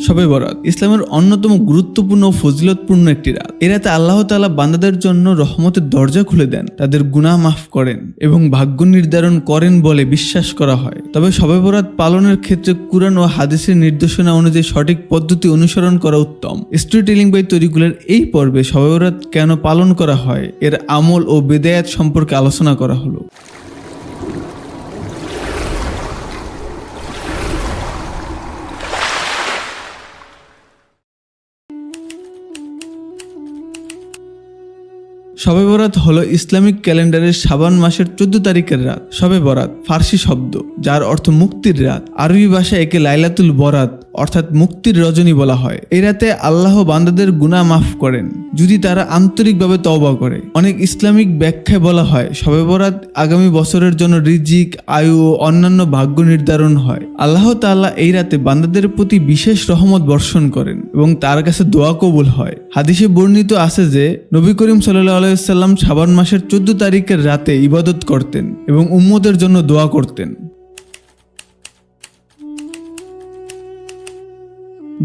শবে বরাত ইসলামের অন্যতম গুরুত্বপূর্ণ ও ফজিলতপূর্ণ একটি রাত। এ রাতে আল্লাহ তাআলা বান্দাদের জন্য রহমতের দরজা খুলে দেন, তাদের গুনাহ মাফ করেন এবং ভাগ্য নির্ধারণ করেন বলে বিশ্বাস করা হয়। তবে শবে বরাত পালনের ক্ষেত্রে কুরআন ও হাদিসের নির্দেশনা অনুযায়ী সঠিক পদ্ধতি অনুসরণ করা উত্তম। স্টোরি টেলিং বাই তরিকুলের এই পর্বে শবে বরাত কেন পালন করা হয়, এর আমল ও বিদায়াত সম্পর্কে আলোচনা করা হলো। শবে বরাত হলো ইসলামিক ক্যালেন্ডারের শাবান মাসের 14 তারিখের রাত। শবে বরাত ফার্সি শব্দ যার অর্থ মুক্তির রাত। আরবি ভাষায় একে লাইলাতুল বরাত অর্থাৎ মুক্তির রজনী বলা হয়। এই রাতে আল্লাহ বান্দাদের গুনাহ মাফ করেন যদি তারা আন্তরিকভাবে তওবা করে। অনেক ইসলামিক ব্যাখ্যায় বলা হয় শবে বরাত আগামী বছরের জন্য রিজিক, আয়ু ও অন্যান্য ভাগ্য নির্ধারণ হয়। আল্লাহ তাআলা এই রাতে বান্দাদের প্রতি বিশেষ রহমত বর্ষণ করেন এবং তার কাছে দোয়া কবুল হয়। হাদিসে বর্ণিত আছে যে নবী করিম সাল্লাল্লাহু আলাইহি ওয়াসাল্লাম শাবান মাসের 14 তারিখের রাতে ইবাদত করতেন এবং উম্মতের জন্য দোয়া করতেন।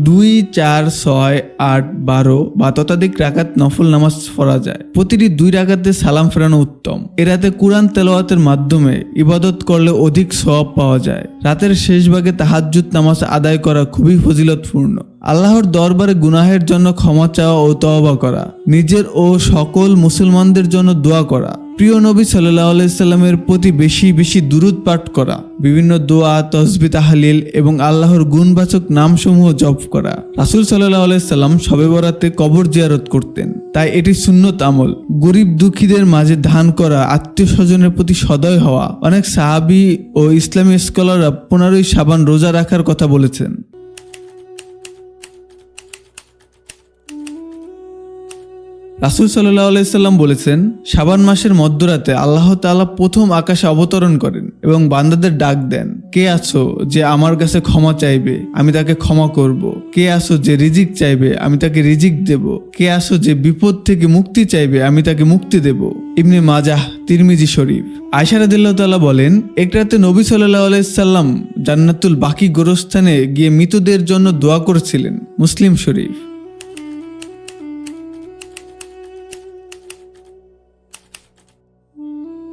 2, 4, 6, 8, 12 বা ততোধিক রাকাত নফল নামাজ পড়া যায়। প্রতিটি 2 রাকাতে সালাম ফেরানো উত্তম। এ রাতে কুরআন তেলাওয়াতের মাধ্যমে ইবাদত করলে অধিক সওয়াব পাওয়া যায়। রাতের শেষ ভাগে তাহাজ্জুদ নামাজ আদায় করা খুবই ফজিলতপূর্ণ। আল্লাহর দরবারে গুনাহের জন্য ক্ষমা চাওয়া ও তওবা করা, নিজের ও সকল মুসলমানদের জন্য দোয়া করা, প্রিয় নবী সাল্লাল্লাহু আলাইহি সাল্লামের প্রতি বেশি বেশি দুরূদ পাঠ করা, বিভিন্ন দোয়া, তাসবিহ, তাহলিল এবং আল্লাহর গুণবাচক নামসমূহ জপ করা। রাসূল সাল্লাল্লাহু আলাইহি সাল্লাম শবে বরাতে কবর জিয়ারত করতেন, তাই এটি সুন্নত আমল। গরিব দুঃখীদের মাঝে দান করা, আত্মীয় স্বজনের প্রতি সদয় হওয়া। অনেক সাহাবী ও ইসলামী স্কলাররা 15ই শাবান রোজা রাখার কথা বলেছেন। রাসূল সাল্লাল্লাহু আলাইহি সাল্লাম বলেছেন, শাবান মাসের মধ্যরাতে আল্লাহ তাআলা প্রথম আকাশে অবতরণ করেন এবং বান্দাদের ডাক দেন, কে আছো যে আমার কাছে ক্ষমা চাইবে, আমি তাকে ক্ষমা করব। কে আছো যে রিজিক চাইবে, আমি তাকে রিজিক দেব। কে আছো যে বিপদ থেকে মুক্তি চাইবে, আমি তাকে মুক্তি দেব। ইবনে মাজাহ, তিরমিজি শরীফ। আয়েশা রাদিয়াল্লাহু তাআলা বলেন, এক রাতে নবী সাল্লাল্লাহু আলাইহি সাল্লাম জান্নাতুল বাকি গোরস্থানে গিয়ে মৃতদের জন্য দোয়া করেছিলেন। মুসলিম শরীফ।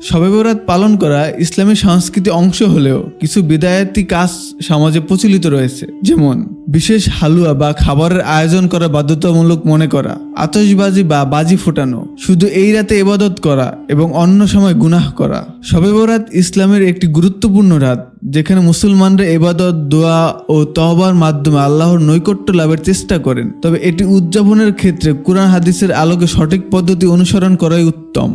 শবে বরাত পালন করা ইসলামী সংস্কৃতির অংশ হলেও কিছু বিদায়াতি কাজ সমাজে প্রচলিত রয়েছে, যেমন বিশেষ হালুয়া বা খাবারের আয়োজন করা বাধ্যতামূলক মনে করা, আতশবাজি বা বাজি ফোটানো, শুধু এই রাতে ইবাদত করা এবং অন্য সময় গুনাহ করা। শবে বরাত ইসলামের একটি গুরুত্বপূর্ণ রাত যেখানে মুসলমানরা ইবাদত, দোয়া ও তওবার মাধ্যমে আল্লাহর নৈকট্য লাভের চেষ্টা করেন। তবে এটি উদযাপনের ক্ষেত্রে কুরআন হাদিসের আলোকে সঠিক পদ্ধতি অনুসরণ করাই উত্তম।